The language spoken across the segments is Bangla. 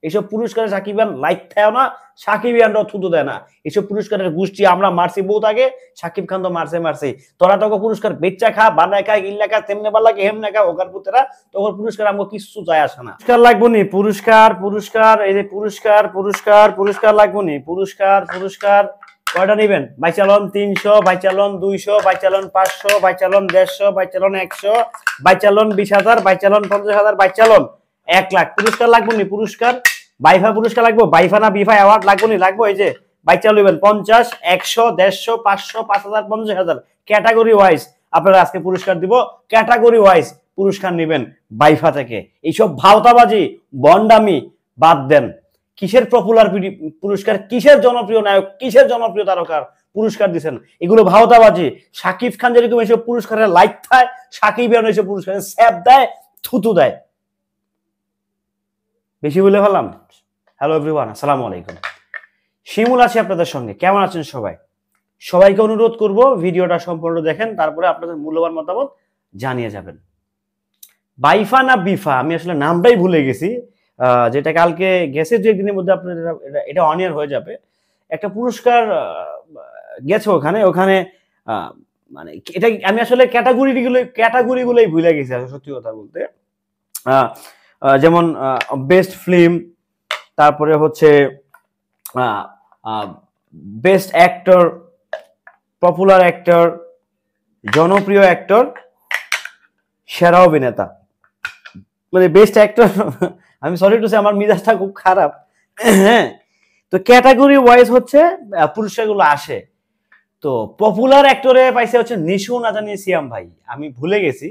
এইসব পুরস্কারে সাকিব খান লাইক থাও না, সাকিব খানরাও থুতু দেয় না। এইসব পুরস্কারের গোষ্ঠী আমরা মারছি বহুত আগে, সাকিব খান তো মারছে। তোরা তোকে পুরস্কার বেচা খা, বানায় খা, ইল্লা খা, তেমনে বালা কি হেমনে খা, ওকার পুতেরা তোর পুরস্কার আমাকে কিছু যায় আসে না। পুরস্কার লাগবো নি, পুরস্কার এই যে পুরস্কার লাগবো নি, পুরস্কার কয়টা নিবেন? বাইচালন 300, বাইচালন 200, বাইচালন 500, বাইচালন 150, বাইচালন 100, বাইচালন 20,000, বাইচালন 50,000, বাইচালন 1 লাখ। পুরস্কার লাগবো নি, পুরস্কার বাইফা পুরস্কার লাগবো, বাইফা না বিফা অ্যাওয়ার্ড লাগবো নি, লাগবো। এই যে বাইচা লইবেন 50, 100, 150, 500, 5,000, 50,000 ক্যাটাগরি ওয়াইজ আপনারা আজকে পুরস্কার দিব। ক্যাটাগরি ওয়াইজ পুরস্কার নেবেন বাইফা থেকে। এইসব ভাওতাবাজি বন্ডামি বাদ দেন। কিসের পপুলার পুরস্কার, কিসের জনপ্রিয় নায়ক, কিসের জনপ্রিয় তারকার পুরস্কার দিচ্ছেন, এগুলো ভাওতাবাজি। সাকিব খান যেরকম এইসব পুরস্কারের লাইক খায়, সাকিব এইসব পুরস্কারের স্যাপ দেয়, থুতু দেয়। বেশি বলে ফেললাম। হ্যালো এভরিওয়ান, আসসালামু আলাইকুম। শিমুল আছে আপনাদের সঙ্গে। কেমন আছেন সবাই? সবাইকে অনুরোধ করব ভিডিওটা সম্পূর্ণ দেখেন, তারপরে আপনাদের মূল্যবান মতামত জানিয়ে যাবেন। বাইফা না বিফা, আমি আসলে নামটাই ভুলে গেছি, যেটা কালকে গেছে 2 একদিনের মধ্যে আপনার এটা অন এয়ার হয়ে যাবে। একটা পুরস্কার গেছে ওখানে মানে এটা আমি আসলে ক্যাটাগরিগুলোই ভুলে গেছি আসলে, সত্যি কথা বলতে। যেমন বেস্ট ফিল্ম, তারপরে হচ্ছে বেস্ট অ্যাক্টর, পপুলার অ্যাক্টর, জনপ্রিয় অ্যাক্টর, সেরা অভিনেতা, মানে বেস্ট অ্যাক্টর। আমি সরি টু সে, আমার মিজাজটা খুব খারাপ। হ্যাঁ, তো ক্যাটাগরি ওয়াইজ হচ্ছে পুরস্কারগুলো আসে। তো পপুলার অ্যাক্টরে পাইছে হচ্ছে নিশু না জানি সিয়াম ভাই, আমি ভুলে গেছি।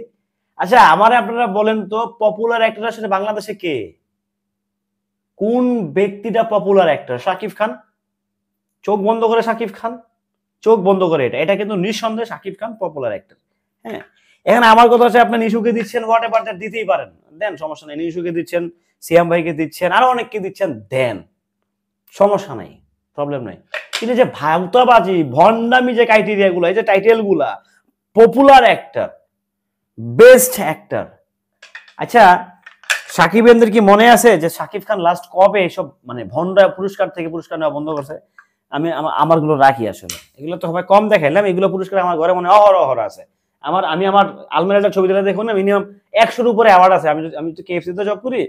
আচ্ছা আমারে আপনারা বলেন তো, পপুলার অ্যাক্টর আসলে বাংলাদেশে কে? কোন ব্যক্তিটা পপুলার অ্যাক্টর? সাকিব খান। চোখ বন্ধ করে সাকিব খান, চোখ বন্ধ করে এটা কিন্তু নিঃসন্দেহে সাকিব খান পপুলার অ্যাক্টর। হ্যাঁ, এখানে আমার কথা হচ্ছে আপনি নিশুকে দিচ্ছেন, হোয়াট এভার দ্যাট দিতেই পারেন, দেন, সমস্যা নেই। নিশুকে দিচ্ছেন, সিয়াম ভাইকে দিচ্ছেন, আরো অনেককে দিচ্ছেন, দেন, সমস্যা নাই, প্রবলেম নাই। কিন্তু যে ভাওতাবাজি ভন্ডামি যে ক্রাইটেরিয়া গুলো, এই যে টাইটেল গুলা, পপুলার অ্যাক্টর, বেস্ট অ্যাক্টর। আচ্ছা সাকিবের কি মনে আছে যে সাকিব খান লাস্ট কবে এইসব মানে ভন্ডা পুরস্কার থেকে পুরস্কার নেওয়া বন্ধ করছে? আমি আমার গুলো রাখি আসলে, এগুলো তো সবাই কম দেখাইলাম, এগুলো পুরস্কার আমার ঘরে মনে অহরহ আছে। আমি আমার আলমারিটা ছবি দিলে দেখুন না, মিনিমাম 100-র উপরে অ্যাওয়ার্ড আছে। আমি তো কেএফসি তে জব করি,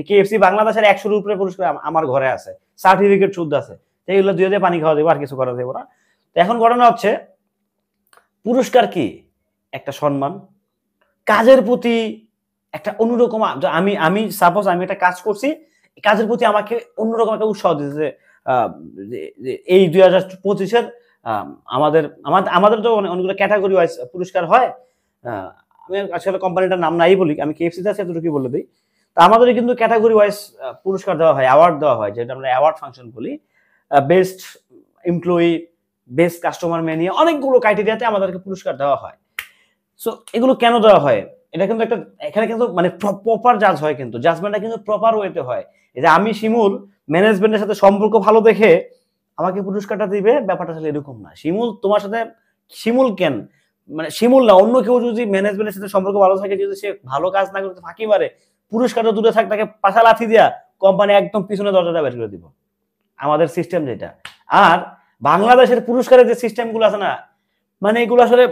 কেএফসি বাংলাদেশের 100-র উপরে পুরস্কার আমার ঘরে আছে, সার্টিফিকেট শুদ্ধ আছে। এগুলো দিয়ে পানি খাওয়া দেবো, আর কিছু করা দেবো না। তো এখন ঘটনা হচ্ছে, পুরস্কার কি? একটা সম্মান, কাজের প্রতি একটা অন্যরকম। আমি সাপোজ আমি একটা কাজ করছি, কাজের প্রতি আমাকে অন্যরকম একটা উৎসাহ দিতেছে। এই 2025-এর আমাদের তো অনেকগুলো ক্যাটাগরি ওয়াইজ পুরস্কার হয়। আমি আসলে কোম্পানিটার নাম নাই বলি, আমি কেএফসিতে আছে এতটুকু বলে দিই। তো আমাদের কিন্তু ক্যাটাগরি ওয়াইজ পুরস্কার দেওয়া হয়, অ্যাওয়ার্ড দেওয়া হয়, যেটা আমরা অ্যাওয়ার্ড ফাংশন বলি। Best employee, best customer mania, অনেকগুলো ক্রাইটেরিয়াতে আমাদেরকে পুরস্কার দেওয়া হয়। সো এগুলো কেন দেওয়া হয়? এটা কিন্তু একটা, এখানে কিন্তু মানে প্রপার জাজ হয়, কিন্তু জাজমেন্টটা কিন্তু প্রপার ওয়েতে হয়। এই যে আমি শিমুল ম্যানেজমেন্টের সাথে সম্পর্ক ভালো দেখে আমাকে পুরস্কারটা দিবে, ব্যাপারটা আসলে এরকম না। শিমুল তোমার সাথে, শিমুল কেন মানে শিমুল না, অন্য কেউ যদি ম্যানেজমেন্টের সাথে সম্পর্ক ভালো থাকে, যদি সে ভালো কাজ না করতে ফাঁকি মারে, পুরস্কারটা দূরে থাক, তাকে পাশা লাথি দিয়া কোম্পানি একদম পিছনে দরজাটা বের করে দিব, আমাদের সিস্টেম যেটা। আর বাংলাদেশের পুরস্কারের যে সিস্টেমগুলো আছে না, মানে এগুলো আসলে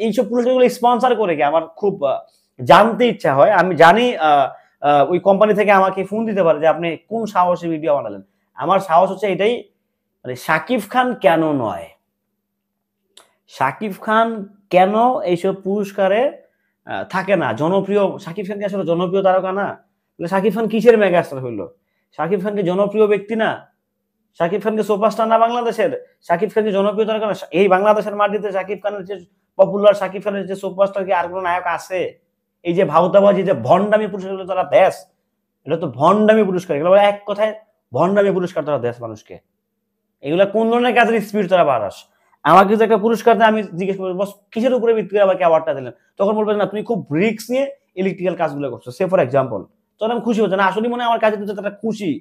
এইসব পুরস্কারগুলো স্পন্সর করে কি, আমার খুব জানতে ইচ্ছা হয়। আমি জানি ওই কোম্পানি থেকে আমাকে ফোন দিতে পারে যে আপনি কোন সাহসী ভিডিও বানালেন। আমার সাহস হচ্ছে এটাই, মানে সাকিব খান কেন নয়, সাকিব খান কেন এইসব পুরস্কারে থাকে না, জনপ্রিয়। সাকিব খান কি আসলে জনপ্রিয় তারকা না? সাকিব খান কিসের মেগাস্টার হইলো? সাকিব খানকে জনপ্রিয় ব্যক্তি না? সাকিব খানকে সুপারস্টার না বাংলাদেশের? সাকিব খানকে জনপ্রিয় তারকা না? এই বাংলাদেশের মাটিতে সাকিব খানের যে পপুলার, সাকিব খানের যে সুপারস্টার, কি আর কোন নায়ক আছে? এই যে ভাওতাবাজি, যে ভন্ডামি পুরস্কার তারা দেশ, এটা তো ভন্ডামি পুরস্কার। এগুলো এক কথায় ভন্ডামি পুরস্কার তারা দেশ মানুষকে। এগুলা কোন ধরনের কাজের স্পিরিট তারা বাড়াস? আমাকে যদি একটা পুরস্কার দেয়, আমি জিজ্ঞেস করবো বস কিসের উপরে ভিত্তি করে আমাকে অ্যাওয়ার্ডটা দিলেন? তখন বলবেন না তুমি খুব রিস্ক নিয়ে ইলেকট্রিক্যাল কাজগুলো করছো, সে ফর এক্সাম্পল। তখন আমি খুশি হচ্ছে না, আসলে মনে হয় আমার কাজে তারা খুশি।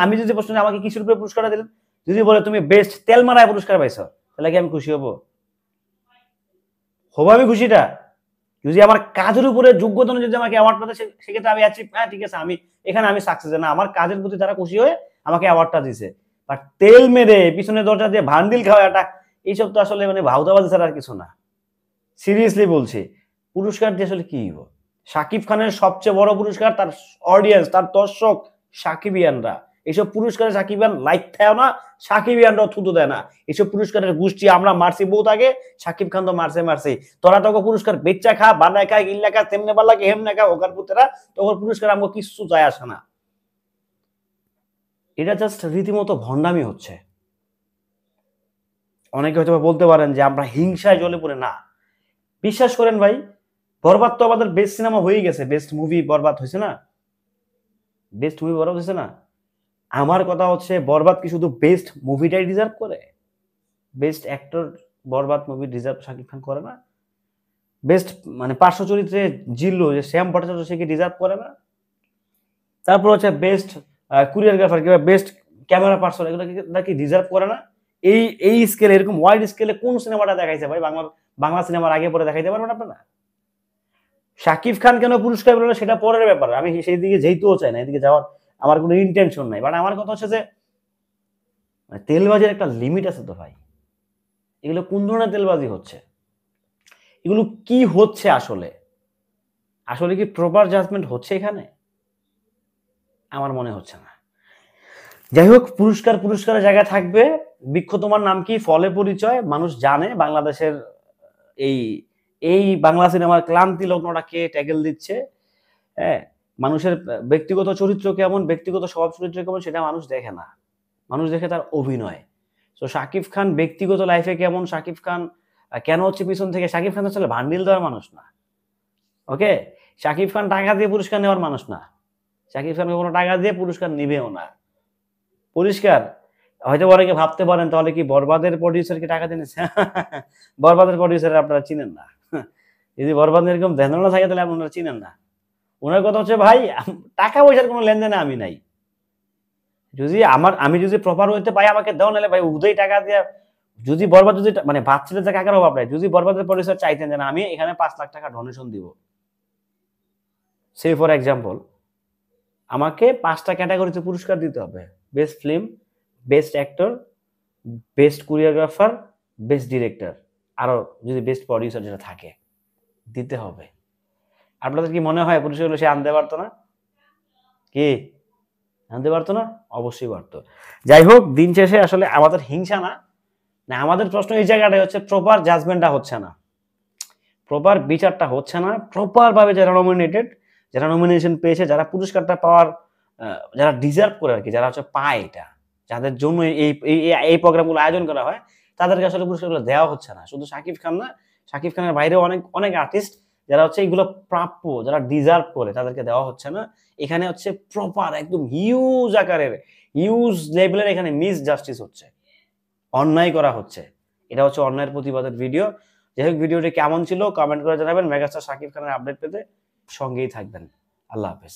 আমি যদি প্রশ্ন আমাকে কিসের উপরে পুরস্কারটা দিলেন, যদি বলে তুমি বেস্ট তেল মারায় পুরস্কার পাইছো, তাহলে কি আমি খুশি হবো? আমি খুশিটা? যদি আমার কাজের উপরে যোগ্যতা অনুযায়ী যদি আমাকে অ্যাওয়ার্ডটা দেয় সেক্ষেত্রে আমি অ্যাচিভ, হ্যাঁ ঠিক আছে, আমি এখানে আমি সাকসেস, না আমার কাজের প্রতি তারা খুশি হয়ে আমাকে অ্যাওয়ার্ডটা দিছে। বাট তেল মেরে পিছনে দরজা দিয়ে ভান্ডিল খাওয়াটা এইসব তো আসলে মানে ভাউতাবাজি ছাড়া আর কিছু না। সিরিয়াসলি বলছি, পুরস্কার দিয়ে আসলে কি হইব? শাকিব খানের সবচেয়ে বড় পুরস্কার তার অডিয়েন্স, তার দর্শক সাকিবিয়ানরা। এইসব পুরস্কারে সাকিবিয়ান লাইক থাও না, সাকিবিয়ানরাও থুতু দেয় না। এইসব পুরস্কারের গোষ্ঠী আমরা মারছি বহুত আগে, সাকিব খান তো মারছে। তোরা তোকে পুরস্কার বেচা খা, বানায় খা, ইল্লা খা, তেমনে পাল্লাকে হেমনে খা, ওকার পুতেরা তোর পুরস্কার আমাকে কিছু যায় আসে না। এটা জাস্ট রীতিমতো ভণ্ডামি হচ্ছে। অনেকে হয়তো বলতে পারেন যে আমরা হিংসায় জ্বলে পড়ে, না বিশ্বাস করেন ভাই, বরবাদ তো আমাদের বেস্ট সিনেমা হয়ে গেছে, বেস্ট মুভি বরবাদ হয়েছে না, বেস্ট মুভি বরবাদ হয়েছে না। আমার কথা হচ্ছে বরবাদ কি শুধু বেস্ট মুভিটাই ডিজার্ভ করে? বেস্ট অ্যাক্টর বরবাদ মুভি ডিজার্ভ শাকিব খান করে না? বেস্ট মানে পার্শ্ব চরিত্রে জিল্লু যে শ্যাম ভট্টাচার্য সে কি ডিজার্ভ করে না? তারপর হচ্ছে বেস্ট কোরিওগ্রাফার কিংবা বেস্ট ক্যামেরা পার্সন, এগুলো কি ডিজার্ভ করে না? এই স্কেলে, এরকম ওয়াইড স্কেলে কোন সিনেমাটা দেখাইছে ভাই বাংলা সিনেমার আগে পরে দেখাইতে পারবেন আপনারা? শাকিব খান কেন পুরস্কার পেল সেটা পরের ব্যাপার, আমি সেই দিকে যেতেও চাই না, এদিকে যাওয়ার আমার কোনো ইন্টেনশন নাই। বাট আমার কথা হচ্ছে যে তেলবাজির একটা লিমিট আছে তো ভাই। এগুলো কোন ধরনের তেলবাজি হচ্ছে? এগুলো কি হচ্ছে আসলে? আসলে কি প্রপার জাজমেন্ট হচ্ছে এখানে? আমার মনে হচ্ছে না। যাই হোক, পুরস্কারের জায়গা থাকবে। বৃক্ষ তোমার নাম কি, ফলে পরিচয়, মানুষ জানে বাংলাদেশের এই এই বাংলা সিনেমার ক্লান্তি লগ্নটাকে ট্যাগেল দিচ্ছে। হ্যাঁ, মানুষের ব্যক্তিগত চরিত্র কেমন, ব্যক্তিগত স্বভাব চরিত্র কেমন সেটা মানুষ দেখে না, মানুষ দেখে তার অভিনয়। তো শাকিব খান ব্যক্তিগত লাইফে কেমন, শাকিব খান কেন হচ্ছে পিছন থেকে, শাকিব খান আসলে ভান্ডিল দেওয়ার মানুষ না। ওকে, শাকিব খান টাকা দিয়ে পুরস্কার নেওয়ার মানুষ না। শাকিব খান কোনো টাকা দিয়ে পুরস্কার নিবেও না। পরিষ্কার। হয়তো অনেকে ভাবতে পারেন তাহলে কি বরবাদের প্রডিউসারকে টাকা দিয়েছে? বরবাদের প্রডিউসার আপনারা চিনেন না। যদি বরবাদ এরকম ধ্যানধারণা থাকে তাহলে আপনারা চিনেন না। ওনার কথা হচ্ছে ভাই টাকা পয়সার কোনো লেনদেনে আমি নাই। আমি যদি প্রপার হইতে পাই আমাকে দাও, নাহলে ভাই উদয় টাকা দিয়ে যদি বরবাদ যদি মানে বাচ্চাদের যে কাকার অভাব নাই, যদি বরবাদের প্রডিউসার চাইতেন যে আমি এখানে 5 লাখ টাকা ডোনেশন দিব, সে ফর এক্সাম্পল, আমাকে 5টা ক্যাটাগরিতে পুরস্কার দিতে হবে। Best film, best actor, best choreographer, best director, আরো যদি বেস্ট প্রডিউসার যেটা থাকে দিতে হবে। আপনাদের কি মনে হয় পুরস্কারগুলো সে আনতে পারতো না? কি আনতে পারতো না? অবশ্যই পারতো। যাই হোক, দিন শেষে আসলে আমাদের হিংসা না, আমাদের প্রশ্ন এই জায়গাটাই হচ্ছে প্রপার জাজমেন্টটা হচ্ছে না, প্রপার বিচারটা হচ্ছে না। প্রপার ভাবে যারা নমিনেটেড, যারা নমিনেশন পেয়েছে, যারা পুরস্কারটা পাওয়ার যারা ডিজার্ভ করে আর কি, যারা হচ্ছে পায় এটা, যাদের জন্য এই প্রোগ্রামগুলো আয়োজন করা হয়, তাদেরকে আসলে পুরস্কারগুলো দেওয়া হচ্ছে না। শুধু শাকিব খান না, শাকিব খানের বাইরেও অনেক আর্টিস্ট যারা হচ্ছে এগুলো প্রাপ্য, যারা ডিজার্ভ করে, তাদেরকে দেওয়া হচ্ছে না। এখানে হচ্ছে প্রপার একদম হিউজ আকারের, হিউজ লেভেলের এখানে মিস জাস্টিস হচ্ছে, অন্যায় করা হচ্ছে। এটা হচ্ছে অন্যায়ের প্রতিবাদের ভিডিও। যাই হোক, ভিডিওটি কেমন ছিল কমেন্ট করে জানাবেন। মেগাস্টার শাকিব খানের আপডেট পেতে সঙ্গেই থাকবেন। আল্লাহ হাফেজ।